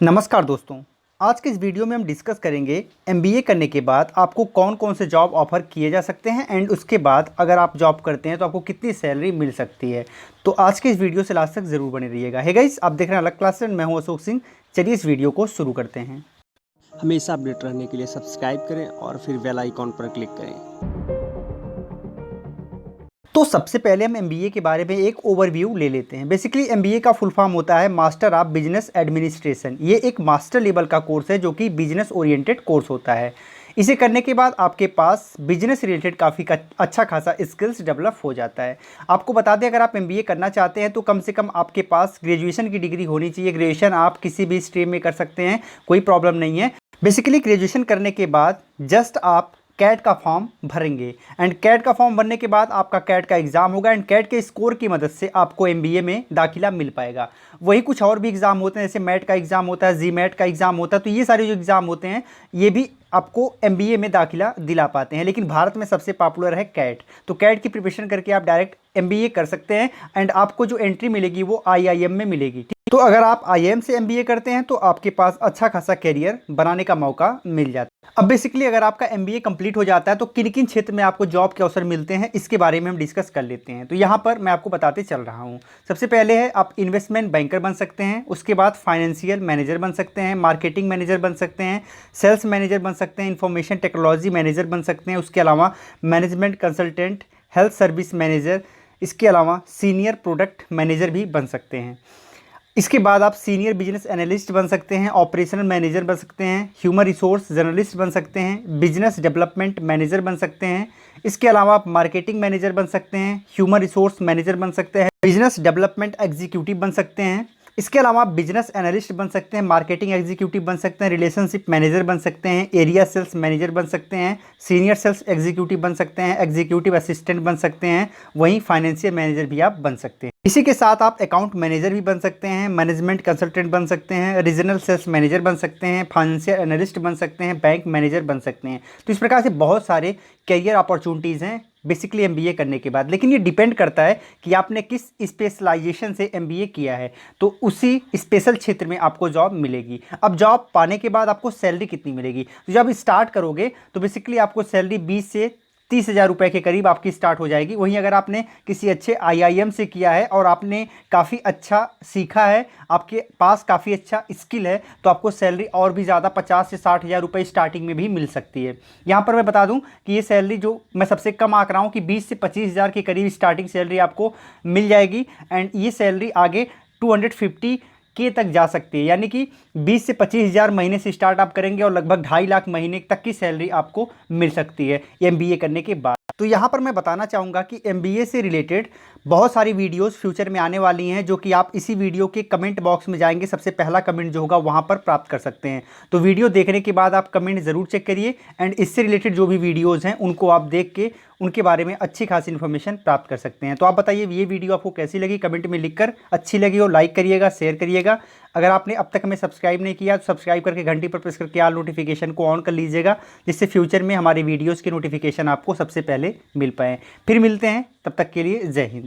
नमस्कार दोस्तों। आज के इस वीडियो में हम डिस्कस करेंगे एमबीए करने के बाद आपको कौन कौन से जॉब ऑफ़र किए जा सकते हैं एंड उसके बाद अगर आप जॉब करते हैं तो आपको कितनी सैलरी मिल सकती है। तो आज के इस वीडियो से लास्ट तक ज़रूर बने रहिएगा। हे गाइस, आप देख रहे हैं अलग क्लास एंड मैं हूं अशोक सिंह। चलिए इस वीडियो को शुरू करते हैं। हमेशा अपडेट रहने के लिए सब्सक्राइब करें और फिर बेल आइकॉन पर क्लिक करें। तो सबसे पहले हम एमबीए के बारे में एक ओवरव्यू ले लेते हैं। बेसिकली एमबीए का फुल फॉर्म होता है मास्टर ऑफ बिजनेस एडमिनिस्ट्रेशन। ये एक मास्टर लेवल का कोर्स है जो कि बिजनेस ओरिएंटेड कोर्स होता है। इसे करने के बाद आपके पास बिजनेस रिलेटेड काफ़ी अच्छा खासा स्किल्स डेवलप हो जाता है। आपको बता दें, अगर आप एमबीए करना चाहते हैं तो कम से कम आपके पास ग्रेजुएशन की डिग्री होनी चाहिए। ग्रेजुएशन आप किसी भी स्ट्रीम में कर सकते हैं, कोई प्रॉब्लम नहीं है। बेसिकली ग्रेजुएशन करने के बाद जस्ट आप कैट का फॉर्म भरेंगे एंड कैट का फॉर्म भरने के बाद आपका कैट का एग्ज़ाम होगा एंड कैट के स्कोर की मदद से आपको एमबीए में दाखिला मिल पाएगा। वही कुछ और भी एग्ज़ाम होते हैं, जैसे मैट का एग्ज़ाम होता है, जी मैट का एग्ज़ाम होता है। तो ये सारे जो एग्ज़ाम होते हैं ये भी आपको एमबीए में दाखिला दिला पाते हैं, लेकिन भारत में सबसे पॉपुलर है कैट। तो कैट की प्रिपरेशन करके आप डायरेक्ट एमबीए कर सकते हैं एंड आपको जो एंट्री मिलेगी वो आईआईएम में मिलेगी। तो अगर आप आईआईएम से एमबीए करते हैं तो आपके पास अच्छा खासा करियर बनाने का मौका मिल जाता है। अब बेसिकली अगर आपका एमबीए कंप्लीट हो जाता है तो किन किन क्षेत्र में आपको जॉब के अवसर मिलते हैं इसके बारे में हम डिस्कस कर लेते हैं। तो यहाँ पर मैं आपको बताते चल रहा हूँ। सबसे पहले है आप इन्वेस्टमेंट बैंकर बन सकते हैं, उसके बाद फाइनेंशियल मैनेजर बन सकते हैं, मार्केटिंग मैनेजर बन सकते हैं, सेल्स मैनेजर बन सकते हैं, इंफॉर्मेशन टेक्नोलॉजी मैनेजर बन सकते हैं, उसके अलावा management consultant, health service manager, इसके अलावा सीनियर प्रोडक्ट मैनेजर भी बन सकते हैं। इसके बाद आप सीनियर बिजनेस एनालिस्ट बन सकते हैं, ऑपरेशनल मैनेजर बन सकते हैं, ह्यूमन रिसोर्स जर्नलिस्ट बन सकते हैं, बिजनेस डेवलपमेंट मैनेजर बन सकते हैं। इसके अलावा आप मार्केटिंग मैनेजर बन सकते हैं, ह्यूमन रिसोर्स मैनेजर बन सकते हैं, बिजनेस डेवलपमेंट एग्जीक्यूटिव बन सकते हैं। इसके अलावा आप बिजनेस एनालिस्ट बन सकते हैं, मार्केटिंग एग्जीक्यूटिव बन सकते हैं, रिलेशनशिप मैनेजर बन सकते हैं, एरिया सेल्स मैनेजर बन सकते हैं, सीनियर सेल्स एग्जीक्यूटिव बन सकते हैं, एग्जीक्यूटिव असिस्टेंट बन सकते हैं, वहीं फाइनेंशियल मैनेजर भी आप बन सकते हैं। इसी के साथ आप अकाउंट मैनेजर भी बन सकते हैं, मैनेजमेंट कंसल्टेंट बन सकते हैं, रीजनल सेल्स मैनेजर बन सकते हैं, फाइनेंशियल एनालिस्ट बन सकते हैं, बैंक मैनेजर बन सकते हैं। तो इस प्रकार से बहुत सारे करियर अपॉर्चुनिटीज़ हैं बेसिकली एमबीए करने के बाद, लेकिन ये डिपेंड करता है कि आपने किस स्पेशलाइजेशन से एमबीए किया है, तो उसी स्पेशल क्षेत्र में आपको जॉब मिलेगी। अब जॉब पाने के बाद आपको सैलरी कितनी मिलेगी, तो जब स्टार्ट करोगे तो बेसिकली आपको सैलरी 20 से 30,000 रुपये के करीब आपकी स्टार्ट हो जाएगी। वहीं अगर आपने किसी अच्छे आईआईएम से किया है और आपने काफ़ी अच्छा सीखा है, आपके पास काफ़ी अच्छा स्किल है, तो आपको सैलरी और भी ज़्यादा 50 से 60,000 रुपये स्टार्टिंग में भी मिल सकती है। यहाँ पर मैं बता दूँ कि ये सैलरी जो मैं सबसे कम आंक रहा हूँ कि 20 से 25,000 के करीब स्टार्टिंग सैलरी आपको मिल जाएगी एंड ये सैलरी आगे 250 के तक जा सकती है। यानी कि 20 से 25,000 महीने से स्टार्ट आप करेंगे और लगभग 2.5 लाख महीने तक की सैलरी आपको मिल सकती है एमबीए करने के बाद। तो यहाँ पर मैं बताना चाहूँगा कि एमबीए से रिलेटेड बहुत सारी वीडियोस फ्यूचर में आने वाली हैं, जो कि आप इसी वीडियो के कमेंट बॉक्स में जाएंगे, सबसे पहला कमेंट जो होगा वहाँ पर प्राप्त कर सकते हैं। तो वीडियो देखने के बाद आप कमेंट ज़रूर चेक करिए एंड इससे रिलेटेड जो भी वीडियोज़ हैं उनको आप देख के उनके बारे में अच्छी खासी इन्फॉर्मेशन प्राप्त कर सकते हैं। तो आप बताइए ये वीडियो आपको कैसी लगी, कमेंट में लिखकर। अच्छी लगी हो लाइक करिएगा, शेयर करिएगा। अगर आपने अब तक हमें सब्सक्राइब नहीं किया तो सब्सक्राइब करके घंटी पर प्रेस करके ऑल नोटिफिकेशन को ऑन कर लीजिएगा, जिससे फ्यूचर में हमारे वीडियोज़ की नोटिफिकेशन आपको सबसे पहले मिल पाए। फिर मिलते हैं, तब तक के लिए जय हिंद।